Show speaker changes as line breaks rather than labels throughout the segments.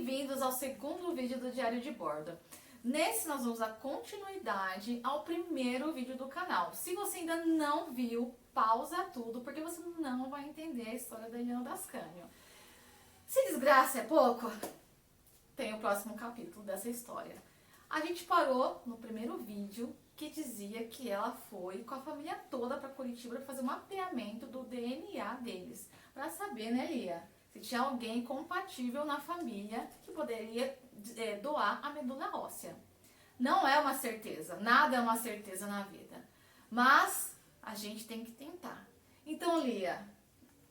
bem-vindos ao segundo vídeo do Diário de Bordo. Nesse nós vamos dar continuidade ao primeiro vídeo do canal. Se você ainda não viu, pausa tudo, porque você não vai entender a história da Eliana Dascânio. Se desgraça é pouco, tem o próximo capítulo dessa história. A gente parou no primeiro vídeo que dizia que ela foi com a família toda para Curitiba para fazer um mapeamento do DNA deles, para saber, né, Lia, se tinha alguém compatível na família que poderia doar a medula óssea. Não é uma certeza, nada é uma certeza na vida, mas a gente tem que tentar. Então, Lia,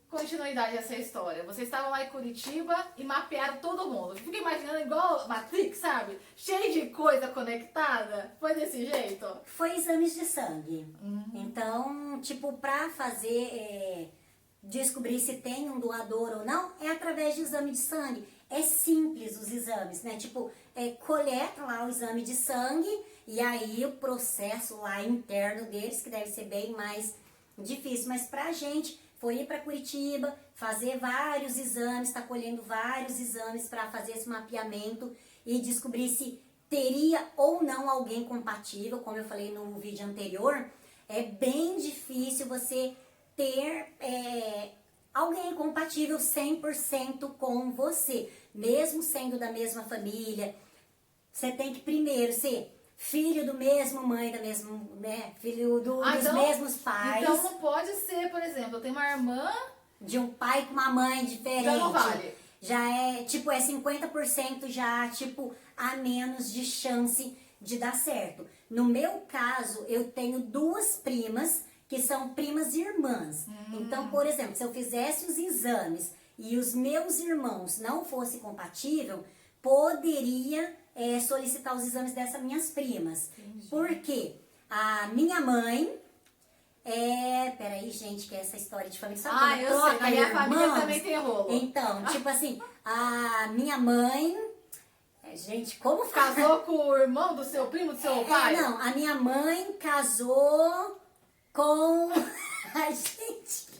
continuidade dessa história. Vocês estavam lá em Curitiba e mapearam todo mundo. Fica imaginando igual Matrix, sabe? Cheio de coisa conectada. Foi desse jeito?
Foi exames de sangue. Então, tipo, pra fazer, descobrir se tem um doador ou não, é através de exame de sangue. É simples os exames, né? Tipo, coleta lá o exame de sangue e aí o processo lá interno deles, que deve ser bem mais difícil. Mas pra gente, foi ir pra Curitiba, fazer vários exames, tá colhendo vários exames para fazer esse mapeamento e descobrir se teria ou não alguém compatível. Como eu falei no vídeo anterior, é bem difícil você ter alguém compatível 100% com você. Mesmo sendo da mesma família, você tem que primeiro ser filho do mesmo mãe, da mesma, né, filho dos mesmos pais.
Então não pode ser, por exemplo, eu tenho uma irmã
de um pai com uma mãe diferente.
Já não vale.
Já é, tipo, 50% já, tipo, a menos de chance de dar certo. No meu caso, eu tenho duas primas que são primas irmãs. Então, por exemplo, se eu fizesse os exames e os meus irmãos não fossem compatíveis, poderia solicitar os exames dessas minhas primas.
Entendi.
Porque a minha mãe... peraí, gente, que é essa história de família. Sabe
eu sei, na minha família também tem rolo.
Então, tipo assim, a minha mãe... gente, como fala?
Casou com o irmão do seu primo, do seu pai?
Não, a minha mãe casou com... Ai, gente...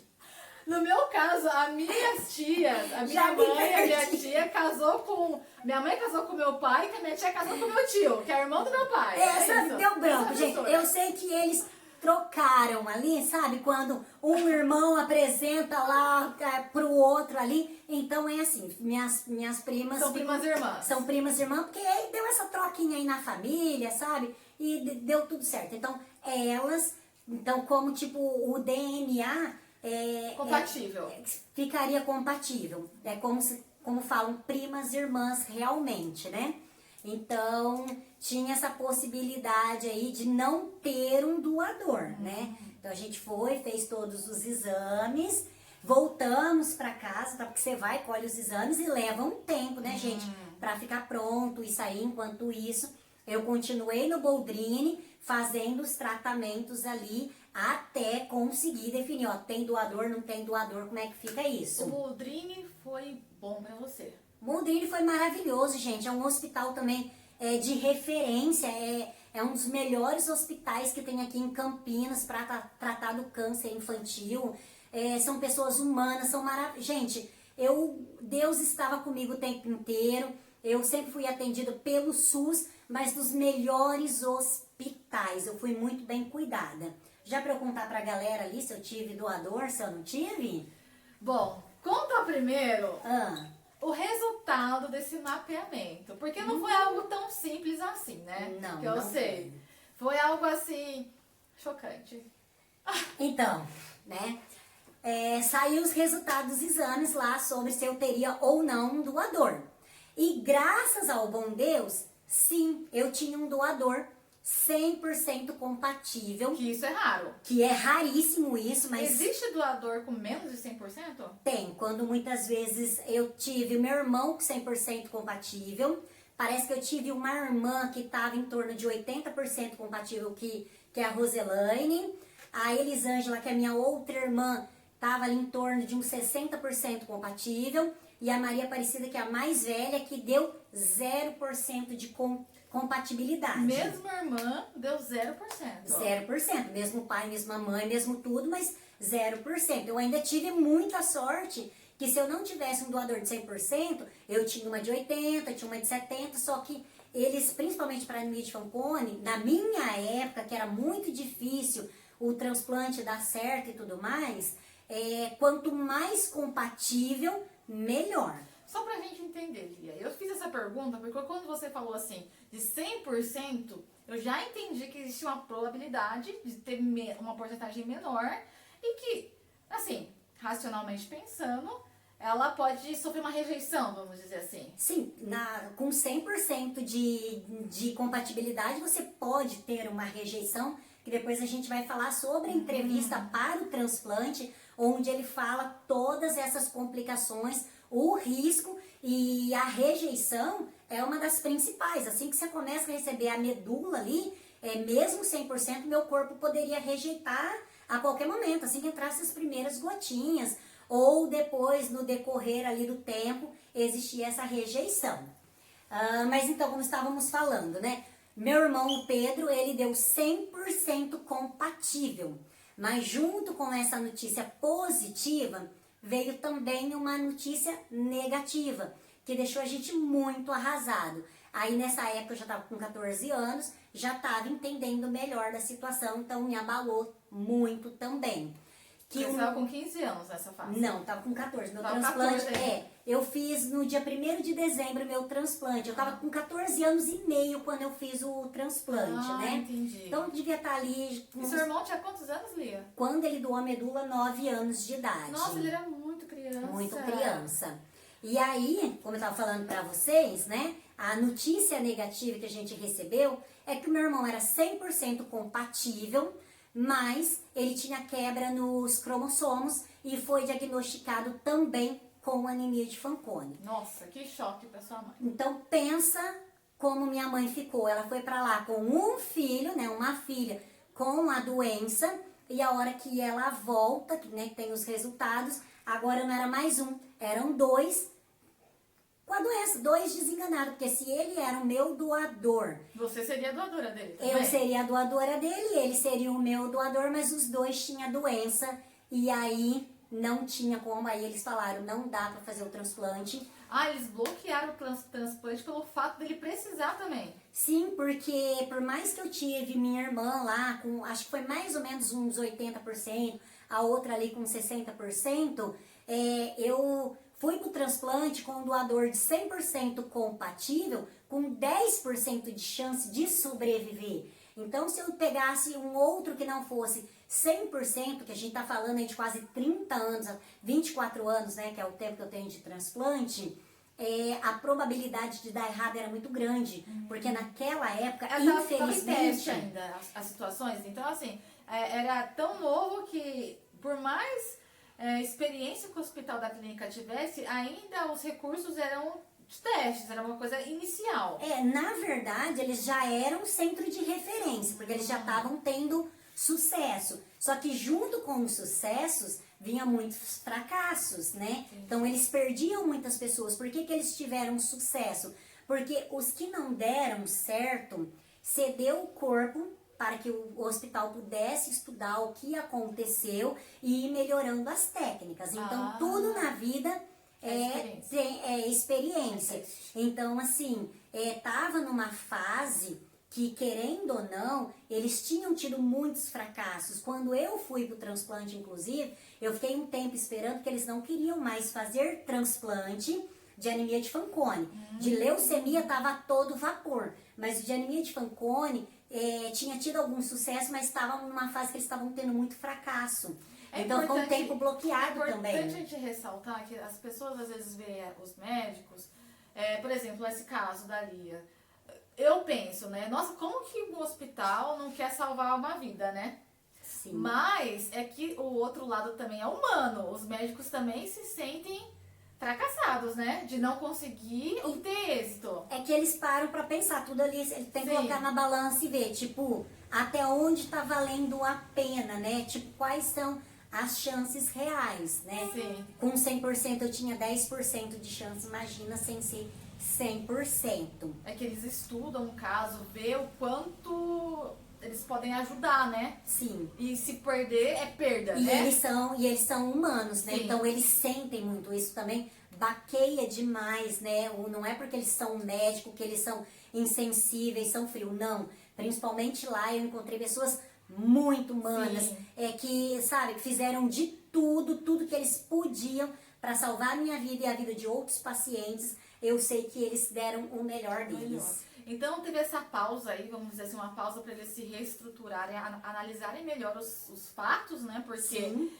No meu caso, as minhas tias, a minha mãe e a minha tia casou com... Minha mãe casou com meu pai e a minha tia casou com meu tio, que é irmão do meu pai.
Sabe, deu branco, gente. Eu sei que eles trocaram ali, sabe? Quando um irmão apresenta lá pro outro ali. Então é assim, minhas primas...
São primas irmãs.
São primas irmãs, porque aí deu essa troquinha aí na família, sabe? E deu tudo certo. Então, elas... Então, como tipo, o DNA...
compatível.
Ficaria compatível. É como falam, primas irmãs realmente, né? Então, tinha essa possibilidade aí de não ter um doador, né? Então, a gente foi, fez todos os exames, voltamos pra casa, tá? Porque você vai, colhe os exames e leva um tempo, né, gente? Pra ficar pronto e sair. Enquanto isso, eu continuei no Boldrini, fazendo os tratamentos ali, até conseguir definir, ó, tem doador, não tem doador, como é que fica isso?
O Boldrini foi bom pra você?
O Boldrini foi maravilhoso, gente. É um hospital também de referência, é um dos melhores hospitais que tem aqui em Campinas para tratar do câncer infantil. São pessoas humanas, são maravilhosas. Gente, Deus estava comigo o tempo inteiro. Eu sempre fui atendida pelo SUS, mas dos melhores hospitais. Eu fui muito bem cuidada. Já para eu contar pra galera ali se eu tive doador, se eu não tive?
Bom, conta primeiro
Ah.
o resultado desse mapeamento. Porque não foi algo tão simples assim, né?
Não,
que eu
não
sei. Foi algo assim, chocante.
Então, né? Saiu os resultados dos exames lá sobre se eu teria ou não um doador. E graças ao bom Deus, sim, eu tinha um doador 100% compatível.
Que isso é raro.
Que é raríssimo isso, mas...
Existe doador com menos de 100%?
Tem, quando muitas vezes eu tive meu irmão com 100% compatível. Parece que eu tive uma irmã que estava em torno de 80% compatível, que é a Roselaine. A Elisângela, que é minha outra irmã, estava ali em torno de uns 60% compatível. E a Maria Aparecida, que é a mais velha, que deu 0% de compatibilidade.
Mesma irmã deu 0%.
0%. Mesmo pai, mesma mãe, mesmo tudo, mas 0%. Eu ainda tive muita sorte que se eu não tivesse um doador de 100%, eu tinha uma de 80%, tinha uma de 70%, só que eles, principalmente para anemia de Fanconi, na minha época, que era muito difícil o transplante dar certo e tudo mais, quanto mais compatível, melhor.
Só pra gente entender, Lia, eu fiz essa pergunta porque quando você falou assim, de 100%, eu já entendi que existe uma probabilidade de ter uma porcentagem menor e que, assim, racionalmente pensando, ela pode sofrer uma rejeição, vamos dizer assim.
Sim, com 100% de compatibilidade, você pode ter uma rejeição, que depois a gente vai falar sobre a entrevista para o transplante, onde ele fala todas essas complicações, o risco e a rejeição é uma das principais. Assim que você começa a receber a medula ali, mesmo 100%, meu corpo poderia rejeitar a qualquer momento, assim que entrasse as primeiras gotinhas, ou depois, no decorrer ali do tempo, existia essa rejeição. Mas então, como estávamos falando, né? Meu irmão, o Pedro, ele deu 100% compatível. Mas junto com essa notícia positiva, veio também uma notícia negativa, que deixou a gente muito arrasado. Aí nessa época eu já estava com 14 anos, já estava entendendo melhor da situação, então me abalou muito também.
Você estava com 15 anos nessa fase?
Não, estava com 14. Meu
tava
transplante
14,
eu fiz no dia 1º de dezembro meu transplante. Eu estava com 14 anos e meio quando eu fiz o transplante, né?
Entendi.
Então devia estar ali.
E seu irmão tinha quantos anos, Lia?
Quando ele doou a medula, 9 anos de idade.
Nossa, ele era muito criança.
Muito criança. E aí, como eu estava falando para vocês, né? A notícia negativa que a gente recebeu é que o meu irmão era 100% compatível, mas ele tinha quebra nos cromossomos e foi diagnosticado também com anemia de Fanconi.
Nossa, que choque para sua mãe.
Então pensa como minha mãe ficou. Ela foi para lá com um filho, né, uma filha com a doença, e a hora que ela volta, né, que tem os resultados, agora não era mais um, eram 2 com a doença, 2 desenganados, porque se ele era o meu doador...
Você seria a doadora dele também?
Eu seria a doadora dele, ele seria o meu doador, mas os 2 tinham doença, e aí não tinha como, aí eles falaram, não dá pra fazer o transplante.
Eles bloquearam o transplante pelo fato dele precisar também.
Sim, porque por mais que eu tive minha irmã lá, com acho que foi mais ou menos uns 80%, a outra ali com 60%, eu fui pro transplante com um doador de 100% compatível, com 10% de chance de sobreviver. Então, se eu pegasse um outro que não fosse 100%, que a gente tá falando aí de quase 30 anos, 24 anos, né, que é o tempo que eu tenho de transplante, a probabilidade de dar errado era muito grande, porque naquela época, infelizmente...
Tava em teste ainda as situações, então assim, era tão novo que por mais experiência que o hospital da clínica tivesse, ainda os recursos eram de testes, era uma coisa inicial.
Na verdade, eles já eram centro de referência, porque eles já estavam tendo sucesso. Só que junto com os sucessos, vinha muitos fracassos, né? Então, eles perdiam muitas pessoas. Por que eles tiveram sucesso? Porque os que não deram certo, cedeu o corpo para que o hospital pudesse estudar o que aconteceu e ir melhorando as técnicas. Então, tudo na vida é experiência. Então, assim, tava numa fase que, querendo ou não, eles tinham tido muitos fracassos. Quando eu fui pro transplante, inclusive, eu fiquei um tempo esperando, porque eles não queriam mais fazer transplante de anemia de Fanconi. De leucemia tava a todo vapor, mas de anemia de Fanconi tinha tido algum sucesso, mas estava numa fase que eles estavam tendo muito fracasso. Então ficou um tempo bloqueado também.
É importante a gente ressaltar que as pessoas às vezes veem os médicos, por exemplo, esse caso da Lia. Eu penso, né? Nossa, como que o hospital não quer salvar uma vida, né?
Sim.
Mas é que o outro lado também é humano. Os médicos também se sentem fracassados, né? De não conseguir ter êxito.
É que eles param pra pensar tudo ali, ele tem que colocar na balança e ver, tipo, até onde tá valendo a pena, né? Tipo, quais são as chances reais, né?
Sim.
Com 100% eu tinha 10% de chance, imagina sem ser 100%.
É que eles estudam o caso, vê o quanto eles podem ajudar, né?
Sim.
E se perder, é perda,
E
né?
eles são humanos, né?
Sim.
Então eles sentem muito isso também, baqueia demais, né? Não é porque eles são médicos que eles são insensíveis, são frios, não. Principalmente lá eu encontrei pessoas muito humanas,
Sim.
que, sabe, que fizeram de tudo que eles podiam para salvar a minha vida e a vida de outros pacientes. Eu sei que eles deram o melhor deles.
Então teve essa pausa aí, vamos dizer assim, uma pausa para eles se reestruturarem, analisarem melhor os fatos, né? Porque
Sim.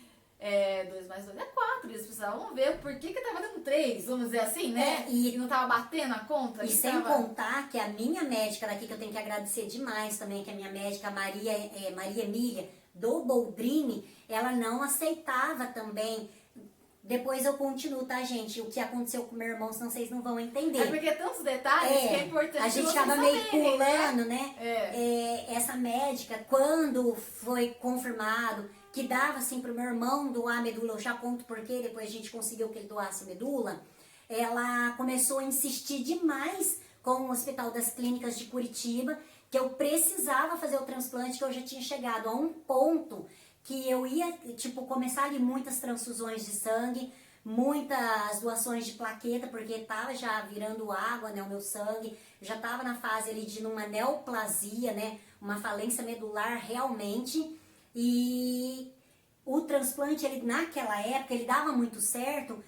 2 mais 2 é 4, eles precisavam ver por que tava dando 3, vamos dizer assim, né?
E
não tava batendo a conta.
E sem contar que a minha médica daqui, que eu tenho que agradecer demais também, que a minha médica Maria Emília, do Boldrini, ela não aceitava também. Depois eu continuo, tá, gente? O que aconteceu com meu irmão, senão vocês não vão entender.
É porque tantos detalhes que é importante
a gente
vocês
acaba meio
saberem,
pulando, né? Essa médica, quando foi confirmado que dava assim pro meu irmão doar medula, eu já conto porque depois a gente conseguiu que ele doasse medula, ela começou a insistir demais com o Hospital das Clínicas de Curitiba, que eu precisava fazer o transplante, que eu já tinha chegado a um ponto que eu ia, tipo, começar ali muitas transfusões de sangue, muitas doações de plaqueta, porque tava já virando água, né, o meu sangue, já tava na fase ali de uma neoplasia, né, uma falência medular realmente, e o transplante, ele, naquela época, ele dava muito certo,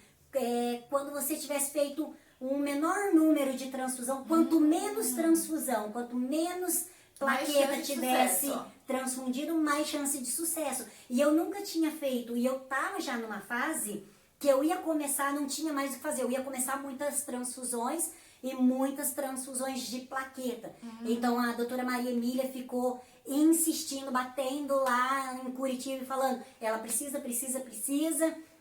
quando você tivesse feito um menor número de transfusão, quanto menos transfusão, quanto menos plaqueta tivesse transfundido, mais chance de sucesso. E eu nunca tinha feito, e eu tava já numa fase que eu ia começar, não tinha mais o que fazer, eu ia começar muitas transfusões e muitas transfusões de plaqueta. Então a doutora Maria Emília ficou insistindo, batendo lá em Curitiba e falando, ela precisa.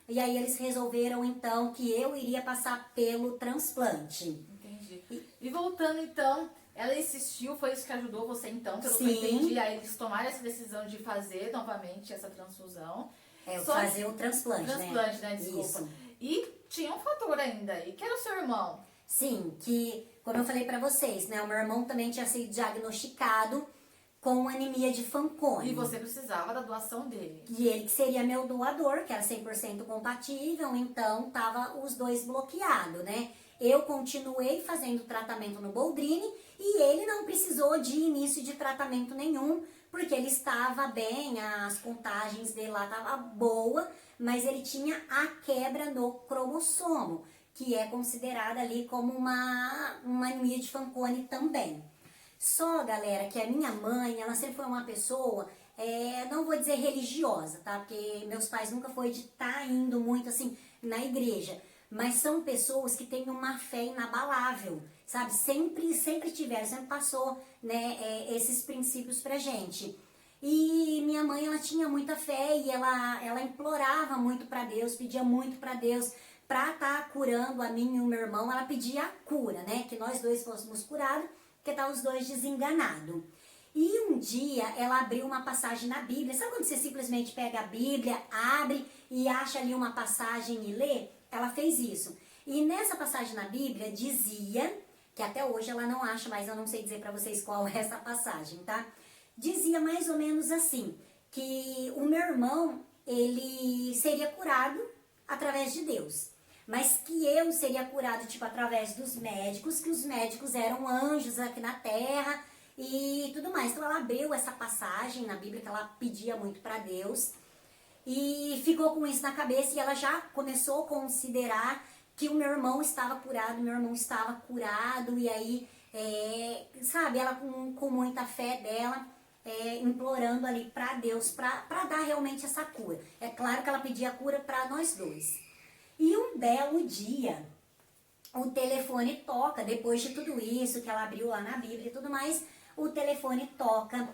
E aí eles resolveram então que eu iria passar pelo transplante.
Entendi. E voltando então, ela insistiu, foi isso que ajudou você então, pelo que
Sim.
eu entendi, a eles tomarem essa decisão de fazer novamente essa transfusão.
Fazer o transplante,
né? Desculpa.
Isso.
E tinha um fator ainda aí, que era o seu irmão.
Sim, que, como eu falei pra vocês, né, o meu irmão também tinha sido diagnosticado com anemia de Fanconi.
E você precisava da doação dele.
E ele que seria meu doador, que era 100% compatível, então tava os dois bloqueados, né? Eu continuei fazendo tratamento no Boldrini e ele não precisou de início de tratamento nenhum, porque ele estava bem, as contagens dele lá estavam boa, mas ele tinha a quebra no cromossomo, que é considerada ali como uma anemia de Fanconi também. Só, galera, que a minha mãe, ela sempre foi uma pessoa, não vou dizer religiosa, tá? Porque meus pais nunca foi de estar indo muito assim na igreja, mas são pessoas que têm uma fé inabalável, sabe? Sempre tiveram, sempre passou, né, esses princípios pra gente. E minha mãe, ela tinha muita fé e ela implorava muito pra Deus, pedia muito pra Deus pra estar curando a mim e o meu irmão. Ela pedia a cura, né? Que nós dois fôssemos curados, porque tá os dois desenganados. E um dia ela abriu uma passagem na Bíblia. Sabe quando você simplesmente pega a Bíblia, abre e acha ali uma passagem e lê? Ela fez isso. E nessa passagem na Bíblia dizia, que até hoje ela não acha, mas eu não sei dizer pra vocês qual é essa passagem, tá? Dizia mais ou menos assim, que o meu irmão, ele seria curado através de Deus. Mas que eu seria curado, tipo, através dos médicos, que os médicos eram anjos aqui na terra e tudo mais. Então ela abriu essa passagem na Bíblia que ela pedia muito para Deus e ficou com isso na cabeça e ela já começou a considerar que o meu irmão estava curado, e aí, sabe, ela com muita fé dela, implorando ali para Deus, para dar realmente essa cura. É claro que ela pedia a cura para nós dois. E um belo dia, o telefone toca, depois de tudo isso que ela abriu lá na Bíblia e tudo mais, o telefone toca.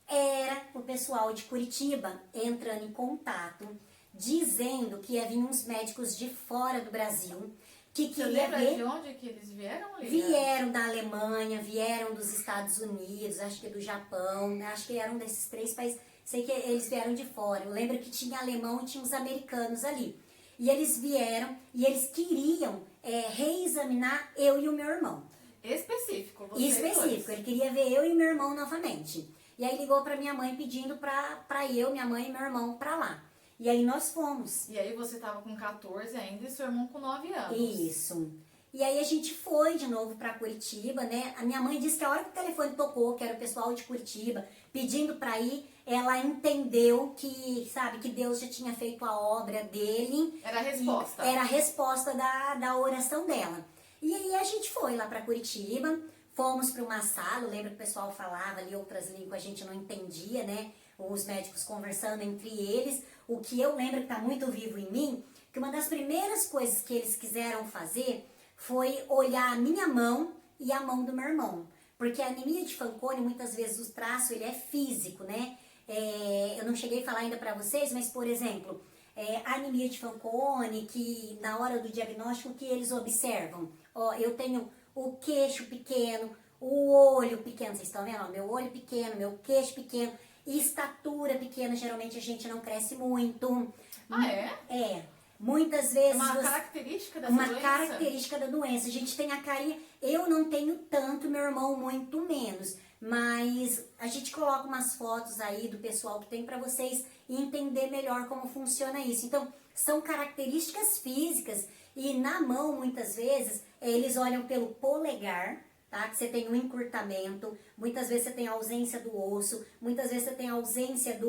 Era o pessoal de Curitiba entrando em contato, dizendo que ia vir uns médicos de fora do Brasil, que
Você
queria
lembra
ver...
de onde que eles vieram, Lívia?
Vieram da Alemanha, vieram dos Estados Unidos, acho que do Japão, acho que eram desses 3 países, sei que eles vieram de fora. Eu lembro que tinha alemão e tinha os americanos ali. E eles vieram e eles queriam reexaminar eu e o meu irmão.
Específico,
Específico, ele queria ver eu e meu irmão novamente. E aí ligou pra minha mãe pedindo pra eu, minha mãe e meu irmão pra lá. E aí nós fomos.
E aí você tava com 14 ainda e seu irmão com 9 anos.
Isso. E aí a gente foi de novo pra Curitiba, né? A minha mãe disse que a hora que o telefone tocou, que era o pessoal de Curitiba, pedindo pra ir, ela entendeu que, sabe, que Deus já tinha feito a obra dele.
Era a resposta.
Era a resposta da oração dela. E aí a gente foi lá pra Curitiba, fomos pra uma sala, eu lembro que o pessoal falava ali outras línguas, a gente não entendia, né? Os médicos conversando entre eles. O que eu lembro que tá muito vivo em mim, que uma das primeiras coisas que eles quiseram fazer foi olhar a minha mão e a mão do meu irmão. Porque a anemia de Fanconi, muitas vezes o traço ele é físico, né? Eu não cheguei a falar ainda pra vocês, mas por exemplo, a anemia de Fanconi, que na hora do diagnóstico, o que eles observam? Ó, eu tenho o queixo pequeno, o olho pequeno, vocês estão vendo? Ó, meu olho pequeno, meu queixo pequeno, e estatura pequena, geralmente a gente não cresce muito.
Ah, é?
É. Muitas vezes...
Uma característica dessa
uma
doença?
característica da doença. A gente tem a carinha... Eu não tenho tanto, meu irmão muito menos. Mas a gente coloca umas fotos aí do pessoal que tem para vocês entender melhor como funciona isso. Então, são características físicas. E na mão, muitas vezes, eles olham pelo polegar, tá? Que você tem um encurtamento, muitas vezes você tem ausência do osso, muitas vezes você tem ausência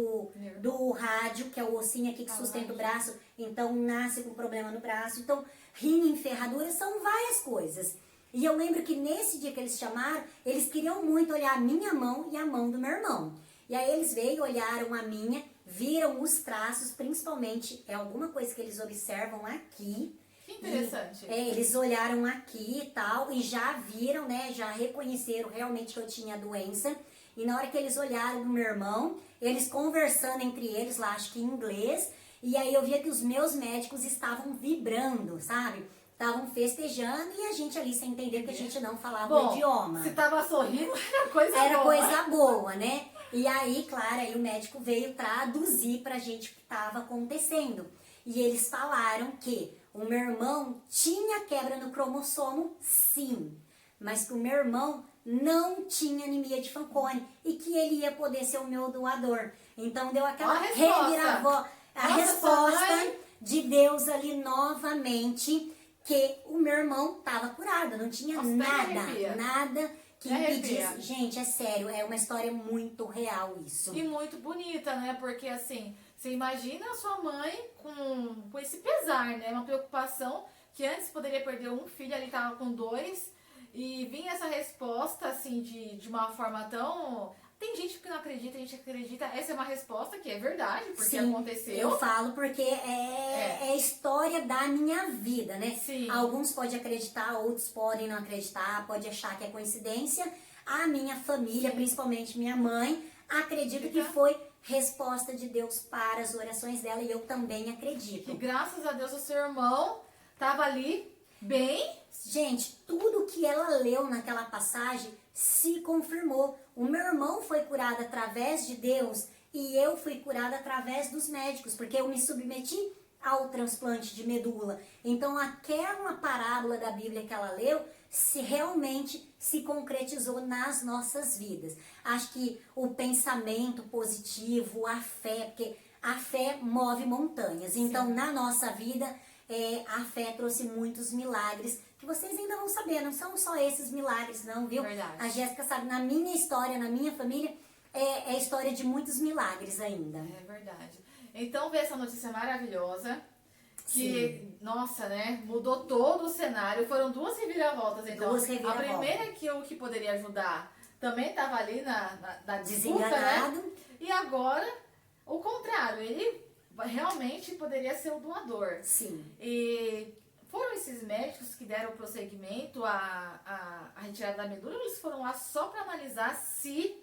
do rádio, que é o ossinho aqui que sustenta o braço, então nasce com problema no braço. Então, rim, ferradura, são várias coisas. E eu lembro que nesse dia que eles chamaram, eles queriam muito olhar a minha mão e a mão do meu irmão. E aí eles veio, olharam a minha, viram os traços, principalmente, é alguma coisa que eles observam aqui.
Que interessante.
Eles olharam aqui e tal, e já viram, né, já reconheceram realmente que eu tinha a doença. E na hora que eles olharam do meu irmão, eles conversando entre eles lá, acho que em inglês, e aí eu via que os meus médicos estavam vibrando, sabe? Estavam festejando e a gente ali sem entender que a gente não falava o idioma.
Se tava sorrindo, era coisa boa.
Era coisa boa, né? E aí, claro, aí o médico veio traduzir pra gente o que estava acontecendo. E eles falaram que o meu irmão tinha quebra no cromossomo, sim, mas que o meu irmão não tinha anemia de Fanconi e que ele ia poder ser o meu doador. Então deu aquela reviravolta, a resposta de Deus ali novamente, que o meu irmão estava curado, não tinha nada que impedisse. Gente, é sério, é uma história muito real isso.
E muito bonita, né? Porque assim, você imagina a sua mãe com esse pesar, né? Uma preocupação que antes poderia perder um filho, ali tava com 2, e vinha essa resposta assim de uma forma tão... Tem gente que não acredita, a gente acredita. Essa é uma resposta que é verdade, porque
Sim,
aconteceu.
Eu falo porque é a história da minha vida, né?
Sim.
Alguns podem acreditar, outros podem não acreditar, pode achar que é coincidência. A minha família, principalmente minha mãe, acredita que foi resposta de Deus para as orações dela, e eu também acredito.
E graças a Deus o seu irmão estava ali bem.
Gente, tudo que ela leu naquela passagem se confirmou. O meu irmão foi curado através de Deus e eu fui curada através dos médicos, porque eu me submeti ao transplante de medula. Então aquela parábola da Bíblia que ela leu realmente se concretizou nas nossas vidas. Acho que o pensamento positivo, a fé, porque a fé move montanhas. Então na nossa vida a fé trouxe muitos milagres que vocês ainda vão saber, não são só esses milagres não, viu?
Verdade.
A Jéssica sabe, na minha história, na minha família, é história de muitos milagres ainda.
É verdade. Então ver essa notícia maravilhosa, que, nossa, né, mudou todo o cenário. Foram 2 reviravoltas, então.
2 reviravoltas.
A primeira que poderia ajudar também estava ali na disputa,
Desenganado.
né? E agora, o contrário, ele realmente poderia ser o doador.
Sim.
E foram esses médicos que deram prosseguimento à retirada da medula, ou eles foram lá só para analisar se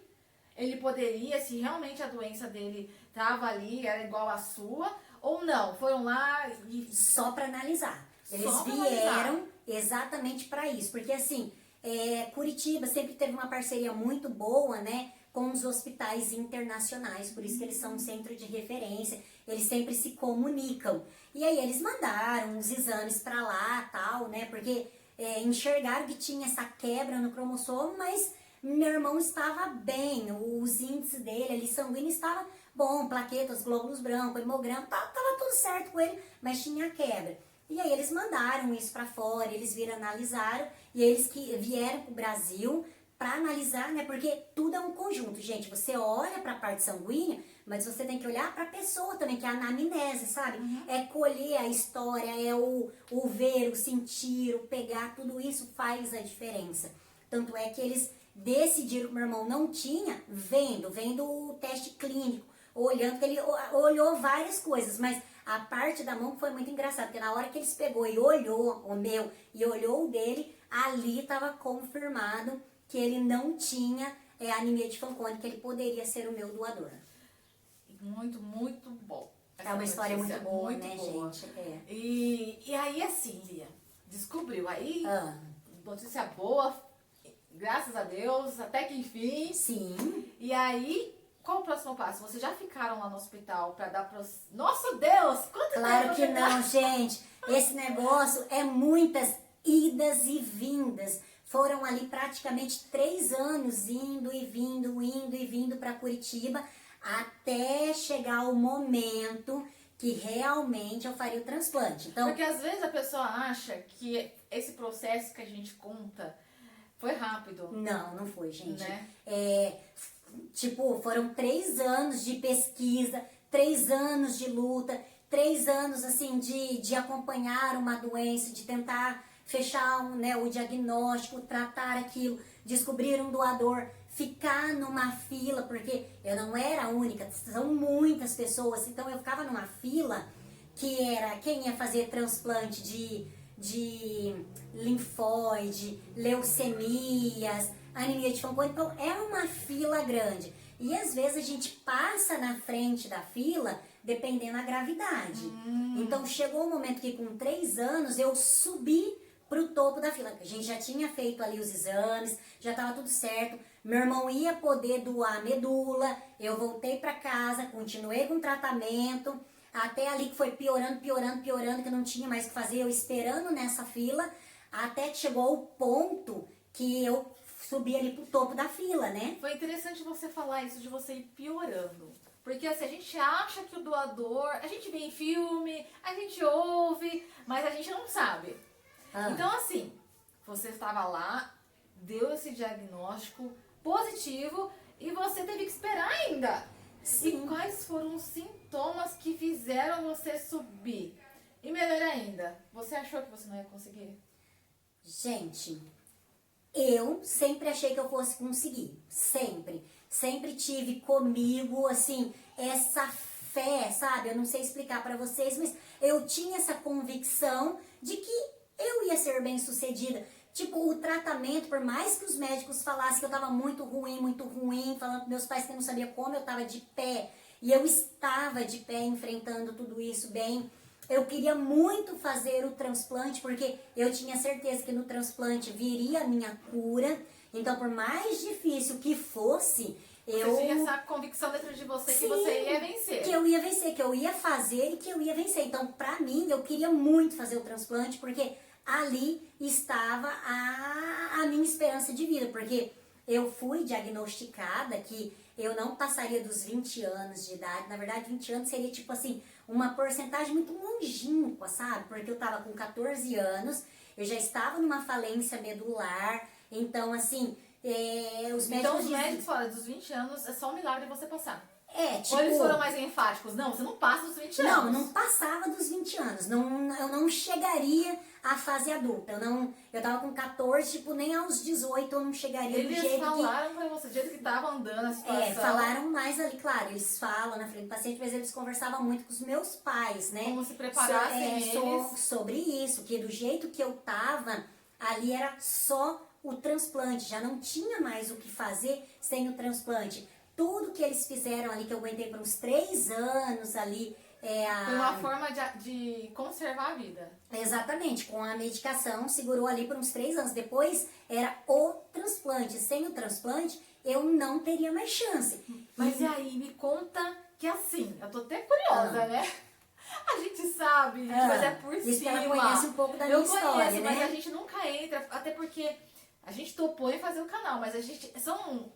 ele poderia, se realmente a doença dele estava ali, era igual à sua, ou não? Foram lá e...
Só para analisar. Eles vieram exatamente para isso, porque assim, Curitiba sempre teve uma parceria muito boa, né, com os hospitais internacionais, por isso que eles são um centro de referência, eles sempre se comunicam. E aí eles mandaram os exames para lá, tal, né, porque enxergaram que tinha essa quebra no cromossomo, meu irmão estava bem, os índices dele ali sanguíneo estava bom, plaquetas, glóbulos brancos, hemograma, tava tudo certo com ele, mas tinha quebra. E aí eles mandaram isso para fora, eles viram, analisaram, e eles que vieram pro Brasil para analisar, né? Porque tudo é um conjunto, gente. Você olha para a parte sanguínea, mas você tem que olhar para a pessoa também, que é a anamnese, sabe? É colher a história, é o ver, o sentir, o pegar, tudo isso faz a diferença. Tanto é que eles decidiram que meu irmão não tinha, vendo o teste clínico, olhando, que ele olhou várias coisas, mas a parte da mão foi muito engraçada, porque na hora que eles pegou e olhou o meu e olhou o dele, ali estava confirmado que ele não tinha anemia de Fanconi, que ele poderia ser o meu doador.
Muito, muito bom.
É uma história muito boa,
muito
né,
boa.
gente? É.
E aí, assim, Lia, descobriu. Aí,
Ah,
notícia boa, graças a Deus, até que enfim.
sim.
E aí, qual o próximo passo? Vocês já ficaram lá no hospital pra dar pros... Nossa Deus! Quanto
Claro
tempo
que não, gente. Esse negócio é muitas idas e vindas. Foram ali praticamente 3 anos indo e vindo para Curitiba, até chegar o momento que realmente eu faria o transplante. Então,
Porque às vezes a pessoa acha que esse processo que a gente conta foi rápido,
não foi, gente.
né?
Tipo, foram 3 anos de pesquisa, 3 anos de luta, 3 anos, assim, de acompanhar uma doença, de tentar fechar o diagnóstico, tratar aquilo, descobrir um doador, ficar numa fila, porque eu não era a única, são muitas pessoas, então eu ficava numa fila que era quem ia fazer transplante de linfóide, leucemias, anemia de Fanconi, então é uma fila grande. E às vezes a gente passa na frente da fila, dependendo da gravidade. Então chegou um momento que com 3 anos eu subi pro topo da fila. A gente já tinha feito ali os exames, já estava tudo certo. Meu irmão ia poder doar medula, eu voltei para casa, continuei com o tratamento, até ali que foi piorando, que não tinha mais o que fazer, eu esperando nessa fila, até que chegou o ponto que eu subi ali pro topo da fila, né?
Foi interessante você falar isso, de você ir piorando. Porque assim, a gente acha que o doador, a gente vê em filme, a gente ouve, mas a gente não sabe. Então assim, você estava lá, deu esse diagnóstico positivo e você teve que esperar ainda.
Sim.
E quais foram os sintomas que fizeram você subir? E melhor ainda, você achou que você não ia conseguir?
Gente, eu sempre achei que eu fosse conseguir. Sempre tive comigo, assim, essa fé, sabe? Eu não sei explicar pra vocês, mas eu tinha essa convicção de que eu ia ser bem sucedida. Tipo, o tratamento, por mais que os médicos falassem que eu tava muito ruim, falando com meus pais que eu não sabia como, eu tava de pé. E eu estava de pé enfrentando tudo isso bem. Eu queria muito fazer o transplante, porque eu tinha certeza que no transplante viria a minha cura. Então, por mais difícil que fosse, eu...
Você tinha essa convicção dentro de você que você ia vencer.
Que eu ia vencer, que eu ia fazer e que eu ia vencer. Então, pra mim, eu queria muito fazer o transplante, porque ali estava a minha esperança de vida. Porque eu fui diagnosticada que eu não passaria dos 20 anos de idade. Na verdade, 20 anos seria tipo assim, uma porcentagem muito longínqua, sabe? Porque eu tava com 14 anos, eu já estava numa falência medular. Então, assim, os médicos...
Então os médicos falam, dos 20 anos é só um milagre você passar.
Tipo...
Ou eles foram mais enfáticos? Não, você não passa dos 20 anos.
Não passava dos 20 anos. Eu não chegaria à fase adulta. Eu tava com 14, tipo, nem aos 18 eu não chegaria do jeito que...
Eles falaram pra você, do jeito que tava andando a situação.
Falaram mais ali, claro, eles falam na frente do paciente, mas eles conversavam muito com os meus pais, né?
Como se preparassem eles.
Sobre isso, que do jeito que eu tava, ali era só o transplante, já não tinha mais o que fazer sem o transplante. Tudo que eles fizeram ali, que eu aguentei por uns 3 anos ali...
Foi uma forma de conservar a vida.
Exatamente, com a medicação, segurou ali por uns 3 anos. Depois era o transplante. Sem o transplante, eu não teria mais chance.
Mas e aí, me conta que assim, eu tô até curiosa, né? A gente sabe, mas é por
Isso que
cima.
ela conhece um pouco da minha história,
conheço,
né?
mas a gente nunca entra, até porque a gente topou em fazer o canal, mas a gente,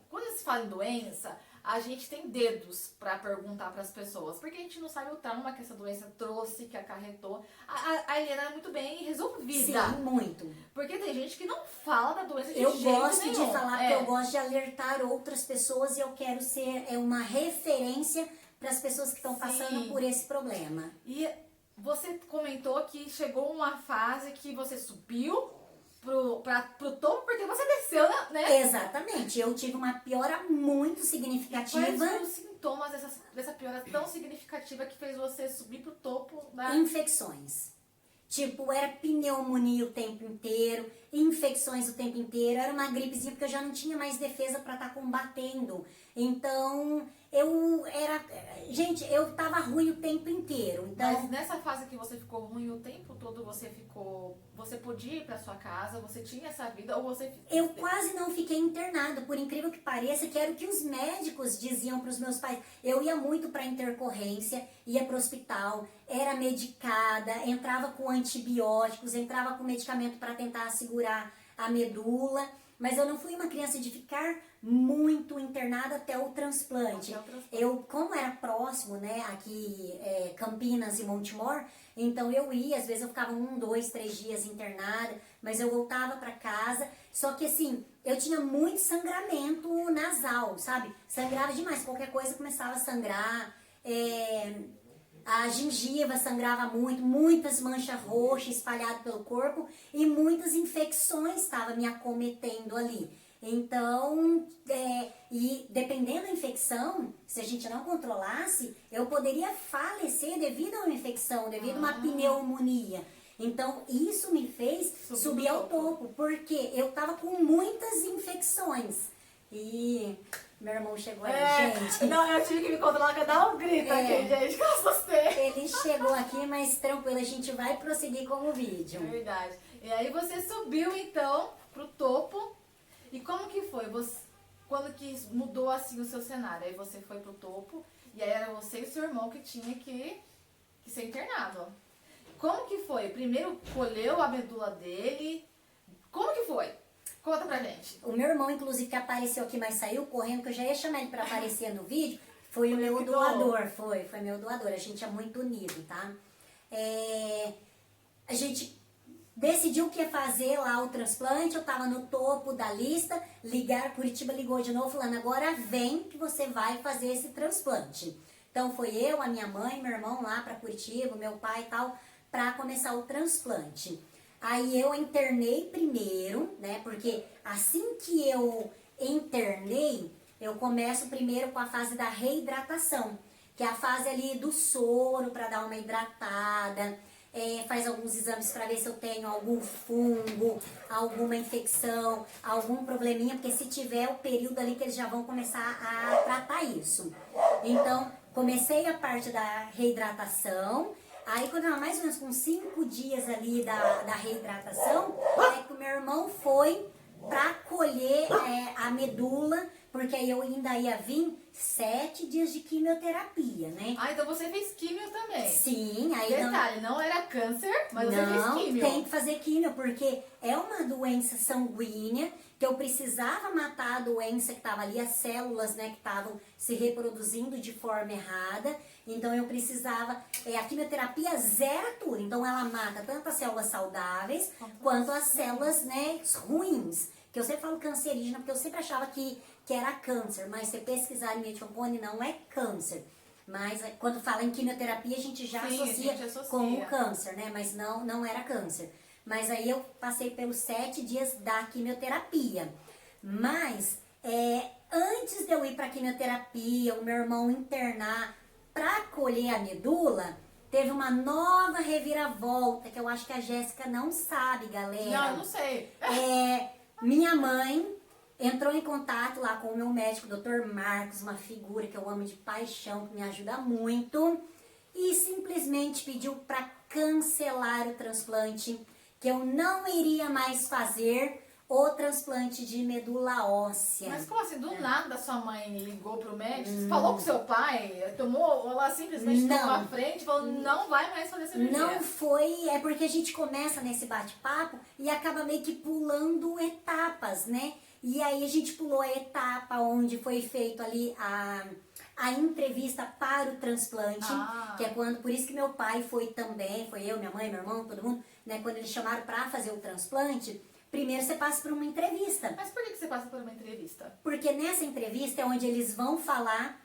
quando se fala em doença, a gente tem dedos pra perguntar pras pessoas, porque a gente não sabe o trauma que essa doença trouxe, que acarretou. A Helena é muito bem resolvida.
Sim, muito.
Porque tem gente que não fala da doença de
Eu
jeito
gosto
nenhum.
de falar porque eu gosto de alertar outras pessoas e eu quero ser uma referência para as pessoas que estão passando por esse problema.
E você comentou que chegou uma fase que você subiu pro topo porque você desceu, né?
Exatamente. Eu tive uma piora muito significativa.
Quais foram os sintomas dessa piora tão significativa que fez você subir pro topo da...
Infecções. Tipo, era pneumonia o tempo inteiro, infecções o tempo inteiro, era uma gripezinha porque eu já não tinha mais defesa para estar combatendo. Então, eu tava ruim o tempo inteiro. Então,
Mas nessa fase que você ficou ruim o tempo todo, você podia ir pra sua casa, você tinha essa vida, ou você...
eu quase não fiquei internada, por incrível que pareça, que era o que os médicos diziam para os meus pais. Eu ia muito para intercorrência, ia para o hospital, era medicada, entrava com antibióticos, entrava com medicamento para tentar segurar a medula, mas eu não fui uma criança de ficar muito internada até o transplante. Eu, como era próximo, né, aqui Campinas e Montemor, então eu ia, às vezes eu ficava 1, 2, 3 dias internada, mas eu voltava para casa, só que assim, eu tinha muito sangramento nasal, sabe? Sangrava demais, qualquer coisa começava a sangrar, a gengiva sangrava muito, muitas manchas roxas espalhadas pelo corpo e muitas infecções estavam me acometendo ali. Então, e dependendo da infecção, se a gente não controlasse, eu poderia falecer devido a uma infecção, devido a uma pneumonia. Então, isso me fez subir ao topo, porque eu tava com muitas infecções. E meu irmão chegou aí, gente.
Não, eu tive que me controlar, que dar um grito aqui, gente, que eu assustei.
Ele chegou aqui, mas tranquilo, a gente vai prosseguir com o vídeo.
Verdade. E aí você subiu, então, pro topo. E como que foi? Quando que mudou, assim, o seu cenário? Aí você foi pro topo, e aí era você e seu irmão que tinha que ser internado. Como que foi? Primeiro colheu a medula dele. Como que foi? Conta pra gente.
O meu irmão, inclusive, que apareceu aqui, mas saiu correndo, que eu já ia chamar ele pra aparecer no vídeo, foi o meu doador. Foi meu doador. A gente é muito unido, tá? A gente decidiu que ia fazer lá o transplante, eu tava no topo da lista, Curitiba ligou de novo falando, agora vem que você vai fazer esse transplante. Então foi eu, a minha mãe, meu irmão lá pra Curitiba, meu pai e tal, pra começar o transplante. Aí eu internei primeiro, né, porque assim que eu internei, eu começo primeiro com a fase da reidratação, que é a fase ali do soro pra dar uma hidratada, faz alguns exames para ver se eu tenho algum fungo, alguma infecção, algum probleminha, porque se tiver o período ali que eles já vão começar a tratar isso. Então, comecei a parte da reidratação, aí quando eu mais ou menos com 5 dias ali da reidratação, é que o meu irmão foi para colher a medula, porque aí eu ainda ia vir 7 dias de quimioterapia, né?
Ah, então você fez químio também.
Sim, aí
Detalhe, não era câncer, mas você fez químio.
Tem que fazer químio, porque é uma doença sanguínea, que eu precisava matar a doença que estava ali, as células, né, que estavam se reproduzindo de forma errada. Então eu precisava, a quimioterapia zera tudo, então ela mata tanto as células saudáveis, quanto as células, né, ruins. Que eu sempre falo cancerígena, porque eu sempre achava que era câncer, mas se pesquisar em mitocôndria não é câncer. Mas quando fala em quimioterapia, a gente já associa com o câncer, né? Mas não era câncer. Mas aí eu passei pelos 7 dias da quimioterapia. Mas antes de eu ir para a quimioterapia, o meu irmão internar para colher a medula, teve uma nova reviravolta, que eu acho que a Jéssica não sabe, galera.
Não, eu não sei.
Minha mãe entrou em contato lá com o meu médico, Dr. Marcos, uma figura que eu amo de paixão, que me ajuda muito, e simplesmente pediu para cancelar o transplante, que eu não iria mais fazer o transplante de medula óssea.
Mas como assim, do nada sua mãe ligou pro médico, você falou com seu pai, tomou, ela simplesmente tomou a frente e falou, não vai mais fazer cirurgia?
Não foi, é porque a gente começa nesse bate-papo e acaba meio que pulando etapas, né? E aí a gente pulou a etapa onde foi feito ali a entrevista para o transplante, que é quando, por isso que meu pai foi também, foi eu, minha mãe, meu irmão, todo mundo, né? Quando eles chamaram para fazer o transplante, primeiro você passa por uma entrevista.
Mas por que você passa por uma entrevista?
Porque nessa entrevista é onde eles vão falar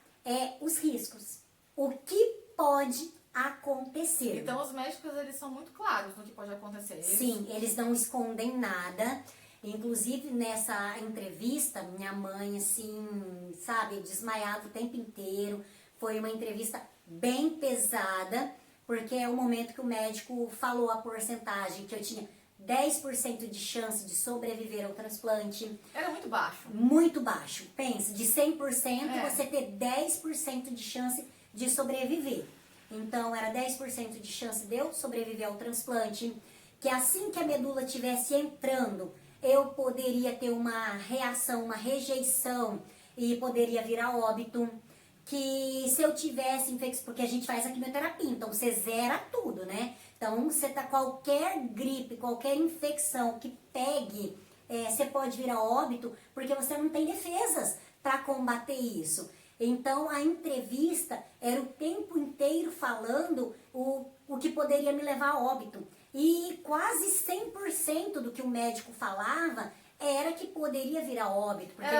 os riscos. O que pode acontecer.
Então os médicos, eles são muito claros no que pode acontecer.
Sim, eles não escondem nada. Inclusive nessa entrevista, minha mãe, assim, sabe, desmaiava o tempo inteiro. Foi uma entrevista bem pesada, porque é o momento que o médico falou a porcentagem, que eu tinha 10% de chance de sobreviver ao transplante.
Era muito baixo.
Muito baixo. Pensa, de 100% você ter 10% de chance de sobreviver. Então, era 10% de chance de eu sobreviver ao transplante. Que assim que a medula estivesse entrando, eu poderia ter uma reação, uma rejeição e poderia vir a óbito. Que se eu tivesse infecção, porque a gente faz a quimioterapia, então você zera tudo, né? Então, você tá qualquer gripe, qualquer infecção que pegue, você pode vir a óbito, porque você não tem defesas para combater isso. Então, a entrevista era o tempo inteiro falando o que poderia me levar a óbito. E quase 100% do que o médico falava era que poderia vir a óbito. Porque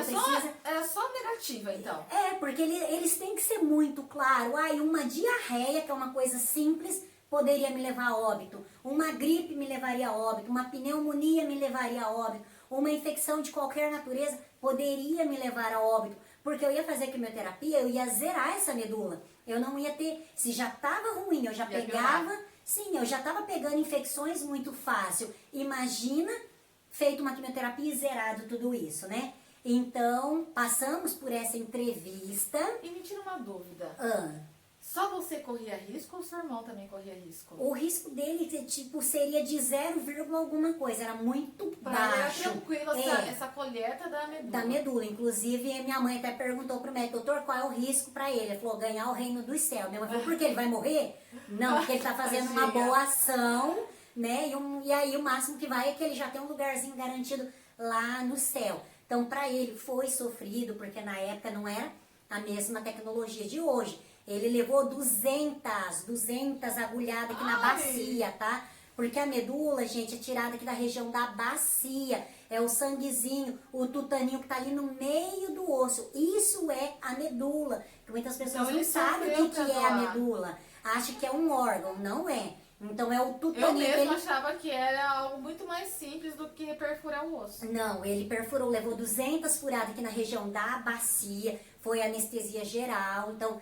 Era só negativa, então.
Porque eles têm que ser muito claro. Uma diarreia, que é uma coisa simples, poderia me levar a óbito. Uma gripe me levaria a óbito. Uma pneumonia me levaria a óbito. Uma infecção de qualquer natureza poderia me levar a óbito. Porque eu ia fazer quimioterapia, eu ia zerar essa medula. Eu não ia ter... Se já estava ruim, eu já pegava... Sim, eu já estava pegando infecções muito fácil. Imagina, feito uma quimioterapia e zerado tudo isso, né? Então, passamos por essa entrevista.
E me tira uma dúvida. Só você corria risco ou seu irmão também corria risco?
O risco dele, tipo, seria de 0, alguma coisa. Era muito baixo.
Era tranquilo essa colheita da medula.
Da medula. Inclusive, minha mãe até perguntou pro médico, doutor, qual é o risco pra ele? Ele falou, ganhar o reino dos céus. Minha mãe falou, por que ele vai morrer? Não, porque ele tá fazendo uma boa ação, né? E aí o máximo que vai é que ele já tem um lugarzinho garantido lá no céu. Então, pra ele foi sofrido, porque na época não era a mesma tecnologia de hoje. Ele levou 200 agulhadas aqui na bacia, tá? Porque a medula, gente, é tirada aqui da região da bacia. É o sanguezinho, o tutaninho que tá ali no meio do osso. Isso é a medula. Que muitas pessoas não sabem o que é a medula. Acham que é um órgão, não é. Então é o tutaninho.
Eu mesmo achava que era algo muito mais simples do que perfurar o osso.
Não, ele perfurou, levou 200 furadas aqui na região da bacia. Foi anestesia geral, então...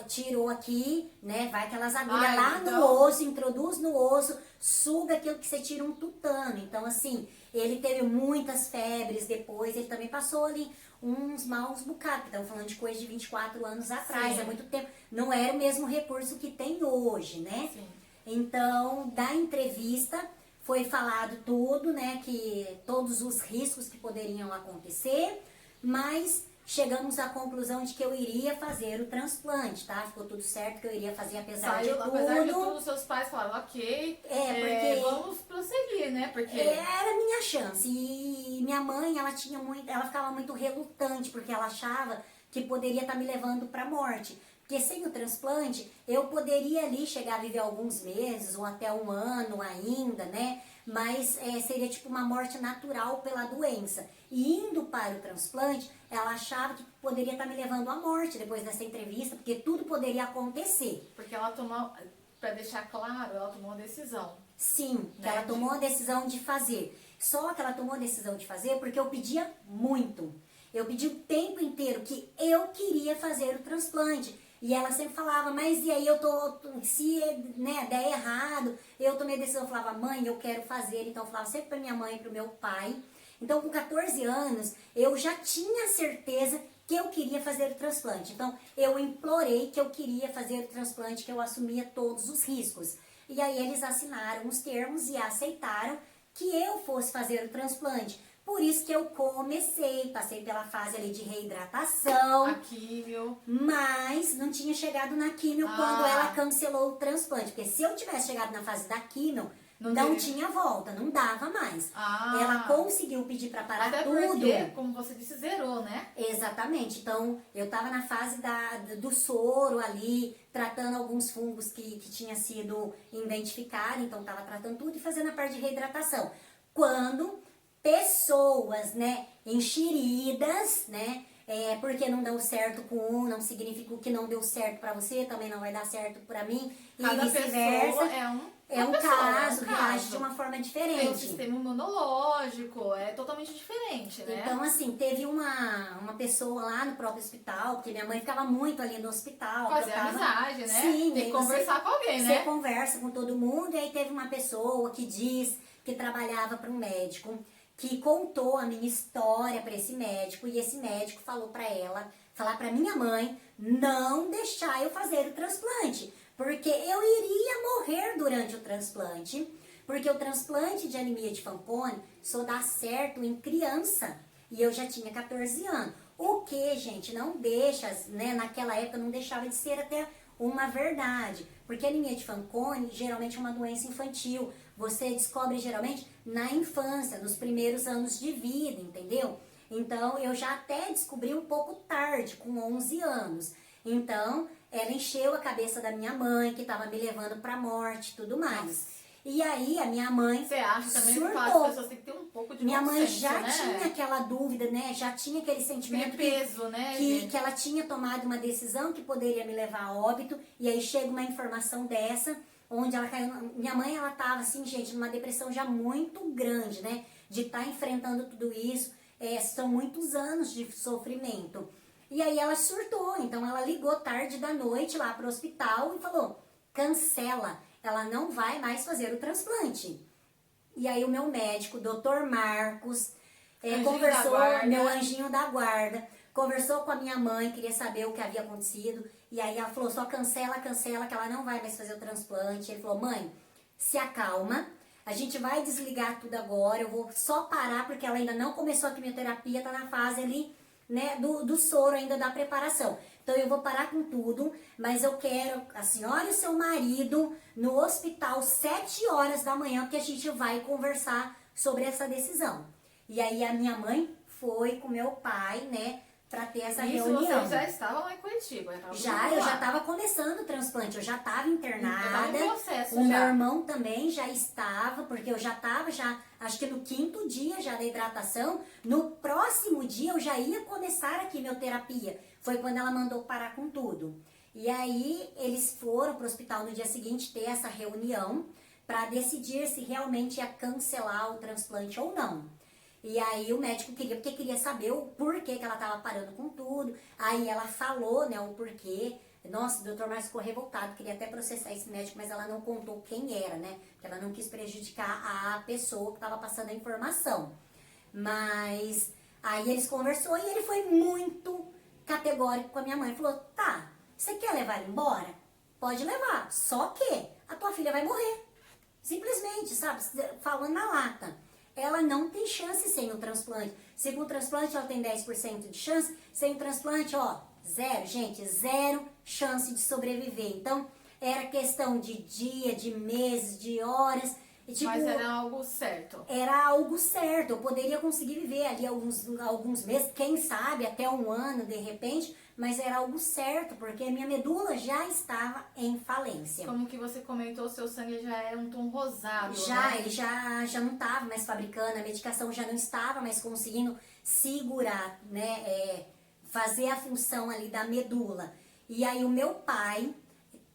tirou aqui, né, vai aquelas agulhas lá no osso, introduz no osso, suga aquilo que você tira um tutano. Então, assim, ele teve muitas febres depois, ele também passou ali uns maus bocados, estamos falando de coisa de 24 anos atrás, é muito tempo. Não era o mesmo recurso que tem hoje, né?
Sim.
Então, da entrevista, foi falado tudo, né, que todos os riscos que poderiam acontecer, mas... chegamos à conclusão de que eu iria fazer o transplante, tá? Ficou tudo certo que eu iria fazer apesar de tudo.
Apesar de tudo, seus pais falaram, ok,
porque
vamos prosseguir, né? Porque
era a minha chance. E minha mãe, ela ficava muito relutante, porque ela achava que poderia estar me levando para a morte. Porque sem o transplante, eu poderia ali chegar a viver alguns meses ou até um ano ainda, né? Mas seria tipo uma morte natural pela doença. E indo para o transplante, ela achava que poderia estar me levando à morte depois dessa entrevista, porque tudo poderia acontecer.
Porque ela tomou, para deixar claro, ela tomou uma decisão.
Sim, que ela tomou a decisão de fazer. Só que ela tomou a decisão de fazer porque eu pedia muito. Eu pedi o tempo inteiro que eu queria fazer o transplante. E ela sempre falava, mas e aí se der errado, eu tomei a decisão, eu falava, mãe, eu quero fazer. Então eu falava sempre pra minha mãe e pro meu pai. Então com 14 anos, eu já tinha certeza que eu queria fazer o transplante. Então eu implorei que eu queria fazer o transplante, que eu assumia todos os riscos. E aí eles assinaram os termos e aceitaram que eu fosse fazer o transplante. Por isso que eu passei pela fase ali de reidratação.
A químio.
Mas não tinha chegado na químio quando ela cancelou o transplante. Porque se eu tivesse chegado na fase da químio, não tinha volta, não dava mais. Ela conseguiu pedir para parar
até
tudo.
Porque, como você disse, zerou, né?
Exatamente. Então, eu tava na fase do soro ali, tratando alguns fungos que tinha sido identificados. Então, tava tratando tudo e fazendo a parte de reidratação. Quando pessoas, né, enxeridas, né, porque não deu certo com um, não significa que não deu certo pra você, também não vai dar certo pra mim,
Cada
e vice-versa.
É um
caso,
é um
que age de uma forma diferente.
Tem um sistema imunológico, é totalmente diferente, né?
Então, assim, teve uma pessoa lá no próprio hospital, porque minha mãe ficava muito ali no hospital.
Fazer amizade, né?
Sim,
tem que conversar com alguém, né?
Você conversa com todo mundo, e aí teve uma pessoa que diz que trabalhava para um médico, que contou a minha história para esse médico, e esse médico falou para ela, falar para minha mãe, não deixar eu fazer o transplante, porque eu iria morrer durante o transplante, porque o transplante de anemia de Fanconi só dá certo em criança, e eu já tinha 14 anos. O que, gente, não deixa, né, naquela época não deixava de ser até uma verdade, porque a anemia de Fanconi geralmente é uma doença infantil, você descobre geralmente na infância, nos primeiros anos de vida, entendeu? Então, eu já até descobri um pouco tarde, com 11 anos. Então, ela encheu a cabeça da minha mãe, que estava me levando para a morte e tudo mais.
Nossa.
E aí, a minha mãe
Você acha também
surtou.
que as pessoas têm que ter um pouco de
Minha mãe
senso,
já
né?
tinha aquela dúvida, né? Já tinha aquele sentimento
Aquele peso, né,
que ela tinha tomado uma decisão que poderia me levar a óbito. E aí chega uma informação dessa, onde ela caiu. Minha mãe, ela tava assim, gente, numa depressão já muito grande, né? De estar enfrentando tudo isso. São muitos anos de sofrimento. E aí ela surtou. Então ela ligou tarde da noite lá pro hospital e falou: cancela, ela não vai mais fazer o transplante. E aí o meu médico, Dr. Marcos, conversou, meu anjinho da guarda, conversou com a minha mãe, queria saber o que havia acontecido. E aí ela falou, só cancela, que ela não vai mais fazer o transplante. Ele falou, mãe, se acalma, a gente vai desligar tudo agora, eu vou só parar porque ela ainda não começou a quimioterapia, tá na fase ali, né, do soro ainda, da preparação. Então eu vou parar com tudo, mas eu quero a senhora e o seu marido no hospital 7 horas da manhã, porque a gente vai conversar sobre essa decisão. E aí a minha mãe foi com meu pai, né, pra ter essa reunião.
Você já estava lá em Curitiba?
Eu já estava começando o transplante, eu já estava internada.
Processo,
o meu irmão também já estava, porque eu já estava, acho que no 5º dia já da hidratação. No próximo dia eu já ia começar a quimioterapia. Foi quando ela mandou parar com tudo. E aí eles foram para o hospital no dia seguinte ter essa reunião para decidir se realmente ia cancelar o transplante ou não. E aí o médico queria saber o porquê que ela estava parando com tudo. Aí ela falou, né, o porquê. Nossa, o doutor Márcio ficou revoltado, queria até processar esse médico, mas ela não contou quem era, né? Porque ela não quis prejudicar a pessoa que estava passando a informação. Mas aí eles conversou e ele foi muito categórico com a minha mãe. Falou, tá, você quer levar ele embora? Pode levar, só que a tua filha vai morrer. Simplesmente, sabe, falando na lata. Ela não tem chance sem o transplante. Se com o transplante ela tem 10% de chance, sem o transplante, ó, zero, gente, zero chance de sobreviver. Então, era questão de dia, de meses, de horas. E, tipo,
mas era algo certo.
Era algo certo. Eu poderia conseguir viver ali alguns meses, quem sabe, até um ano, de repente, mas era algo certo, porque a minha medula já estava em falência.
Como que você comentou, seu sangue já era um tom rosado,
já,
né?
Ele já não estava mais fabricando, a medicação já não estava mais conseguindo segurar, né, fazer a função ali da medula. E aí o meu pai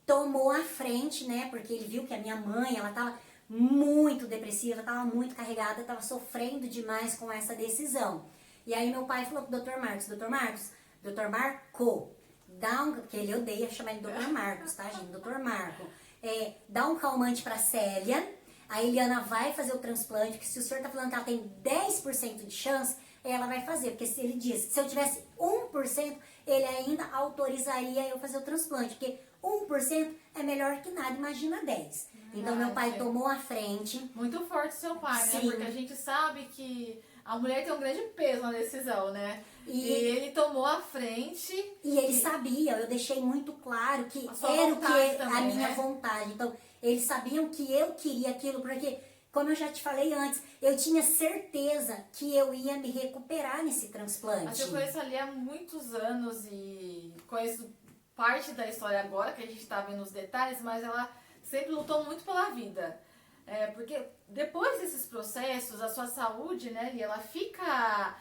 tomou a frente, né, porque ele viu que a minha mãe, ela estava muito depressiva, estava muito carregada, estava sofrendo demais com essa decisão. E aí meu pai falou pro Dr. Marcos, Dr. Marco, porque ele odeia chamar ele Dr. Marcos, tá, gente? Dr. Marco, dá um calmante pra Célia, a Eliana vai fazer o transplante, porque se o senhor tá falando que ela tem 10% de chance, ela vai fazer, porque se ele diz, se eu tivesse 1%, ele ainda autorizaria eu fazer o transplante, porque 1% é melhor que nada, imagina 10%. Então meu pai tomou a frente.
Muito forte seu pai, né?
Sim.
Porque a gente sabe que a mulher tem um grande peso na decisão, né?
E
ele tomou a frente.
E eles sabiam, eu deixei muito claro que
A sua
era o
vontade
que
também,
a minha
né?
vontade. Então, eles sabiam que eu queria aquilo, porque, como eu já te falei antes, eu tinha certeza que eu ia me recuperar nesse transplante.
Mas eu conheço ali há muitos anos e conheço parte da história agora, que a gente tá vendo os detalhes, mas ela sempre lutou muito pela vida. Porque depois desses processos, a sua saúde, né, Lia, ela fica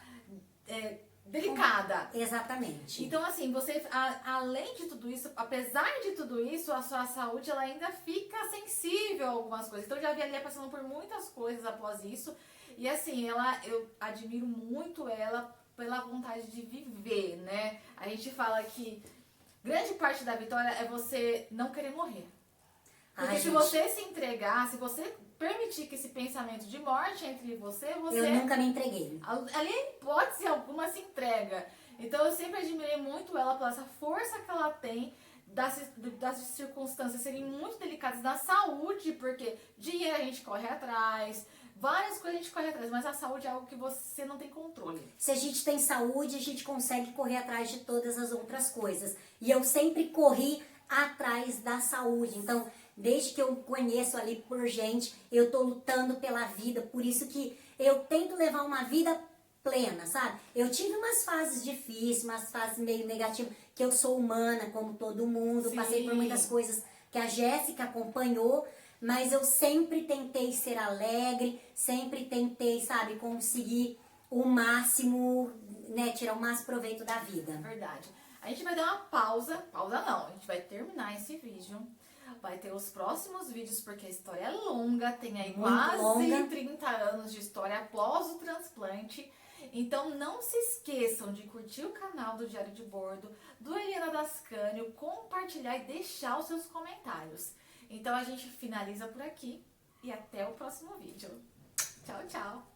delicada.
Exatamente.
Então, assim, você, além de tudo isso, apesar de tudo isso, a sua saúde, ela ainda fica sensível a algumas coisas. Então, eu já vi a Lia passando por muitas coisas após isso. E, assim, eu admiro muito ela pela vontade de viver, né? A gente fala que grande parte da vitória é você não querer morrer. Porque se você se entregar, se você permitir que esse pensamento de morte entre você...
Eu nunca me entreguei.
Ali, em hipótese alguma, se entrega. Então, eu sempre admirei muito ela pela essa força que ela tem das circunstâncias serem muito delicadas da saúde, porque dinheiro a gente corre atrás, várias coisas a gente corre atrás, mas a saúde é algo que você não tem controle.
Se a gente tem saúde, a gente consegue correr atrás de todas as outras coisas. E eu sempre corri atrás da saúde. Então, desde que eu conheço ali por gente, eu tô lutando pela vida. Por isso que eu tento levar uma vida plena, sabe? Eu tive umas fases difíceis, umas fases meio negativas, que eu sou humana, como todo mundo.
Sim.
Passei por muitas coisas que a Jéssica acompanhou, mas eu sempre tentei ser alegre, sempre tentei, sabe, conseguir o máximo, né, tirar o máximo proveito da vida.
Verdade. A gente vai dar uma pausa não, a gente vai terminar esse vídeo. Vai ter os próximos vídeos, porque a história é longa, tem aí
Muito
quase
longa.
30 anos de história após o transplante. Então não se esqueçam de curtir o canal do Diário de Bordo, do Eliana Dascânio, compartilhar e deixar os seus comentários. Então a gente finaliza por aqui e até o próximo vídeo. Tchau, tchau!